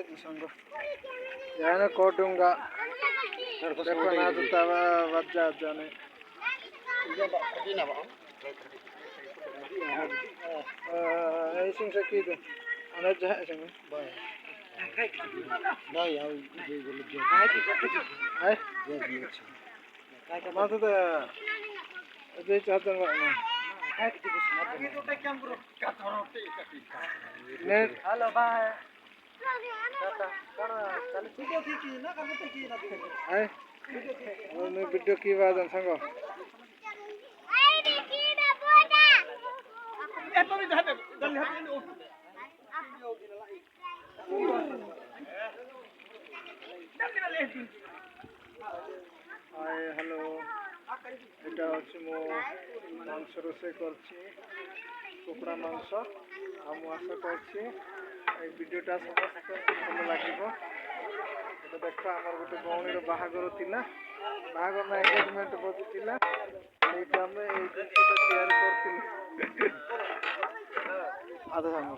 di songo. Yana kodunga. देखो ना तो तवा बच जाने ऐसे सकी तो अनज है संग नहीं यार ये बोल जो है मां तो ये चाहता हूं ना हेलो बाय वीडियो की बात संग हाय हेलो এটা হচ্ছে মো মাংস রোষেই করছি কুকুড়া মাংস আমি আশা করছি এই ভিডিওটা সমস্ত ভালো লাগিব এটা দেখো আমার গোটে ভଉଣୀର ବାହାଘର ଥିଲା ବାହାଘର ନା ଏନଗେଜମେଣ୍ଟ ବସିଥିଲା ସେଇଟା ଆମେ ଏଇ ଜିନିଷଟା ତିଆରି କରିଥିଲୁ ଆଦ ସାଙ୍ଗ